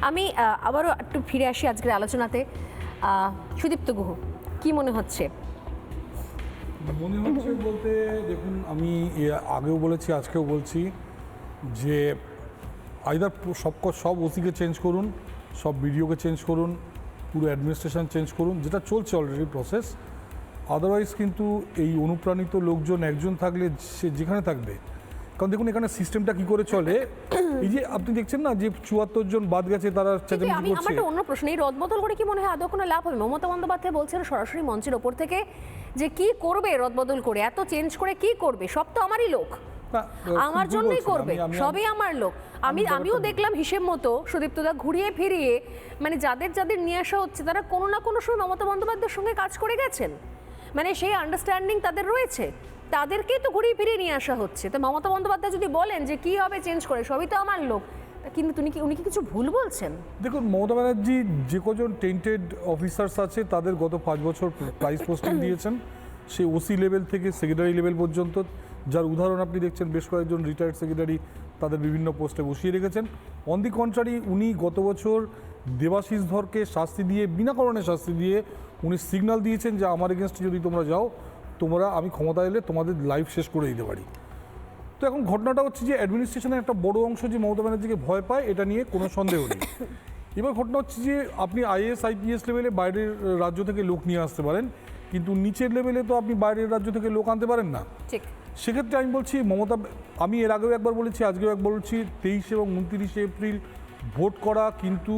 আমি আবারও একটু ফিরে আসি আজকের আলোচনাতে। সুদীপ্ত গুহ, কি মনে হচ্ছে? বলতে দেখুন, আমি আগেও বলেছি, আজকেও বলছি যে আইদার সব ওসিকে চেঞ্জ করুন, সব বিডিওকে চেঞ্জ করুন, পুরো অ্যাডমিনিস্ট্রেশন চেঞ্জ করুন, যেটা চলছে অলরেডি প্রসেস। আদারওয়াইজ কিন্তু এই অনুপ্রাণিত লোকজন একজন থাকলে সে যেখানে থাকবে, কারণ দেখুন এখানে সিস্টেমটা কি করে চলে। এই যে আপনি দেখছেন না যে 74 জন বাদ গেছে, তারা আমি আমার একটা অন্য প্রশ্ন, এই রদবদল করে কি মনে হয় আদৌ কোনো লাভ হবে? মমতা বন্দ্যোপাধ্যায় বলছেন সরাসরি মঞ্চের ওপর থেকে যে কি করবে রদবদল করে, এত চেঞ্জ করে কি করবে? সব তো আমারই লোক, আমার জন্যই করবে, সবই আমার লোক। আমিও দেখলাম হিসেব মতো সুদীপ্তদা ঘুরিয়ে ফিরিয়ে, মানে যাদের যাদের নিয়ে আসা হচ্ছে তারা কোনো না কোনো সময় মমতা বন্দ্যোপাধ্যায়ের সঙ্গে কাজ করে গেছেন, মানে সেই আন্ডারস্ট্যান্ডিং তাদের রয়েছে, তাদেরকেই তো ঘুরিয়ে ফিরিয়ে নিয়ে আসা হচ্ছে। তো মমতা বন্দ্যোপাধ্যায় যদি বলেন যে কি হবে চেঞ্জ করে, সবই তো আমার লোক, কিন্তু উনি কি কিছু ভুল বলছেন? দেখুন, মমতা ব্যানার্জি যে কজন টেন্টেড অফিসার্স আছে তাদের গত 5 বছর প্রাইস পোস্টিং দিয়েছেন, সে ওসি লেভেল থেকে সেক্রেটারি লেভেল পর্যন্ত, যার উদাহরণ আপনি দেখছেন বেশ কয়েকজন রিটায়ার্ড সেক্রেটারি তাদের বিভিন্ন পোস্টে বসিয়ে রেখেছেন। অন দি কন্ট্রারি, উনি গত বছর দেবাশিস ধরকে শাস্তি দিয়ে, বিনা কারণে শাস্তি দিয়ে উনি সিগন্যাল দিয়েছেন যে আমার এগেনস্টে যদি তোমরা যাও, তোমরা আমি ক্ষমতা এলে তোমাদের লাইফ শেষ করে দিতে পারি। তো এখন ঘটনাটা হচ্ছে যে অ্যাডমিনিস্ট্রেশনের একটা বড় অংশ যে মমতা ব্যানার্জিকে ভয় পায়, এটা নিয়ে কোনো সন্দেহ নেই। এবার ঘটনা হচ্ছে যে আপনি আইএএস আইপিএস লেভেলে বাইরের রাজ্য থেকে লোক নিয়ে আসতে পারেন, কিন্তু নিচের লেভেলে তো আপনি বাইরের রাজ্য থেকে লোক আনতে পারেন না। ঠিক। সেক্ষেত্রে আমি বলছি মমতা, আমি এর আগেও একবার বলেছি, আজকেও একবার বলছি, 23 এবং 29 এপ্রিল ভোট করা, কিন্তু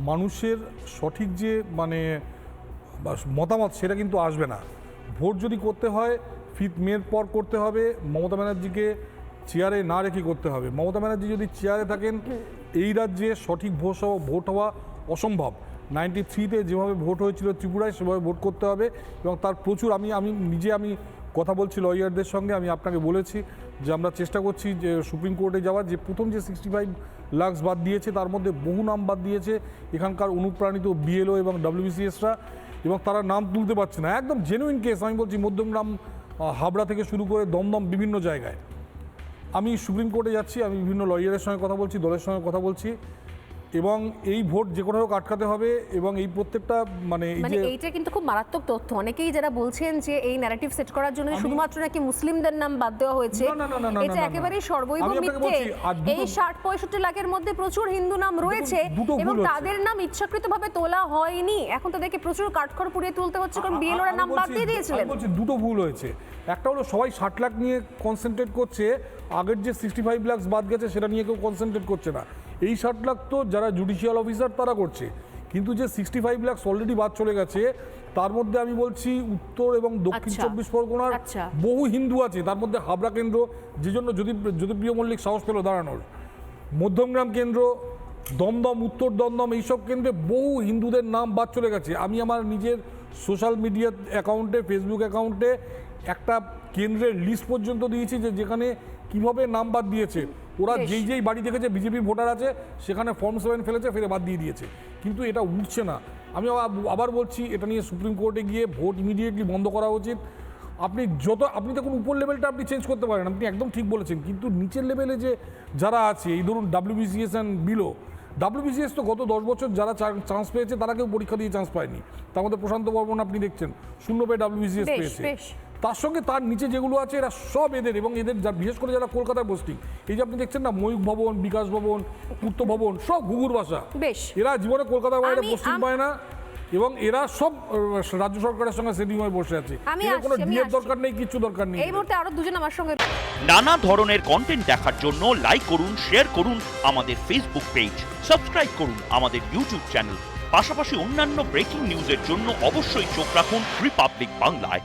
মানুষের সঠিক যে মানে মতামত সেটা কিন্তু আসবে না। ভোট যদি করতে হয় 5 মের পর করতে হবে, মমতা ব্যানার্জিকে চেয়ারে না রেখে করতে হবে। মমতা ব্যানার্জি যদি চেয়ারে থাকেন, এই রাজ্যে সঠিক ভোট হওয়া অসম্ভব। 93-তে যেভাবে ভোট হয়েছিল ত্রিপুরায়, সেভাবে ভোট করতে হবে। এবং তার প্রচুর আমি কথা বলছি লয়ারদের সঙ্গে, আমি আপনাকে বলেছি যে আমরা চেষ্টা করছি যে সুপ্রিম কোর্টে যাওয়ার, যে প্রথম যে 65 লাখ বাদ দিয়েছে তার মধ্যে বহু নাম বাদ দিয়েছে এখানকার অনুপ্রাণিত বিএলও এবং WBCSরা, এবং তারা নাম তুলতে পারছে না। একদম জেনুইন কেস, আমি বলছি মধ্যমগ্রাম, হাবড়া থেকে শুরু করে দমদম বিভিন্ন জায়গায়। আমি সুপ্রিম কোর্টে যাচ্ছি, আমি বিভিন্ন লয়ারের সঙ্গে কথা বলছি, দলের সঙ্গে কথা বলছি, এবং এই ভোট যে কোনো হোক আটকাতে হবে। এবং এই প্রত্যেকটা মানে এইটা কিন্তু খুব মারাত্মক তথ্য। অনেকেই যারা বলছেন যে এই ন্যারেটিভ সেট করার জন্য শুধুমাত্র নাকি মুসলিমদের নাম বাদ দেওয়া হয়েছে, এটা একেবারেই সর্বৈব মিথ্যে। এই 60-65 লাখের মধ্যে প্রচুর হিন্দু নাম রয়েছে এবং তাদের নাম ইচ্ছাকৃতভাবে তোলা হয়নি। এখন তাদেরকে প্রচুর কাঠখড় পুড়িয়ে তুলতে হচ্ছে, কারণ বিএলওরা নাম বাদ দিয়ে দিয়েছিলেন। বলছি দুটো ভুল হয়েছে। একটা হলো সবাই 60 লাখ নিয়ে কনসেন্ট্রেট করছে, আগের যে 65 লাখ বাদ গেছে সেটা নিয়ে কেউ কনসেন্ট্রেট করছে না। এই 60 লাখ তো যারা জুডিশিয়াল অফিসার তারা করছে, কিন্তু যে 65 লাখ অলরেডি বাদ চলে গেছে, তার মধ্যে আমি বলছি উত্তর এবং দক্ষিণ 24 পরগনার বহু হিন্দু আছে, তার মধ্যে হাবড়া কেন্দ্র, যে জন্য জ্যোতিপ্রিয় মল্লিক সাহস পেল দাঁড়ানোর, মধ্যমগ্রাম কেন্দ্র, দমদম, উত্তর দমদম, এইসব কেন্দ্রে বহু হিন্দুদের নাম বাদ চলে গেছে। আমি আমার নিজের সোশ্যাল মিডিয়া অ্যাকাউন্টে, ফেসবুক অ্যাকাউন্টে একটা কেন্দ্রের লিস্ট পর্যন্ত দিয়েছি যে যেখানে কিভাবে নাম বাদ দিয়েছে। ওরা যেই বাড়ি দেখেছে বিজেপি ভোটার আছে, সেখানে ফর্ম 7 ফেলেছে, ফেলে বাদ দিয়ে দিয়েছে, কিন্তু এটা উঠছে না। আমি আবার বলছি, এটা নিয়ে সুপ্রিম কোর্টে গিয়ে ভোট ইমিডিয়েটলি বন্ধ করা উচিত। আপনি দেখুন উপর লেভেলটা আপনি চেঞ্জ করতে পারেন, আপনি একদম ঠিক বলেছেন, কিন্তু নিচের লেভেলে যে যারা আছে, এই ধরুন WBCS অ্যান্ড বিলো, WBCS তো গত 10 বছর যারা চান্স পেয়েছে তারা কেউ পরীক্ষা দিয়ে চান্স পায়নি। তার মধ্যে প্রশান্ত বর্মন আপনি দেখছেন 0 পেয়ে WBCS পেয়েছে। তার সঙ্গে তার নিচে যেগুলো আছে এরা সব এদের, এবং এদের বিশেষ করে যারা কলকাতায় পোস্টিং, এই যে আপনি দেখছেন না ময়ূখ ভবন, বিকাশ ভবন, পূর্ত ভবন, সব ঘুঘুর বাসা। এরা জীবনে কলকাতার বাইরে পোস্টিং পায় না, এবং এরা সব রাজ্য সরকারের সঙ্গে সেটিং হয়ে বসে আছে। কোনো ডিএর দরকার নেই, কিছু দরকার নেই। এই মুহূর্তে আরো দুজন আমার সঙ্গে। নানা ধরনের কন্টেন্ট দেখার জন্য লাইক করুন, শেয়ার করুন আমাদের ফেসবুক পেজ, সাবস্ক্রাইব করুন আমাদের ইউটিউব চ্যানেল। পাশাপাশি অন্যান্য ব্রেকিং নিউজের জন্য অবশ্যই চোখ রাখুন রিপাবলিক বাংলায়।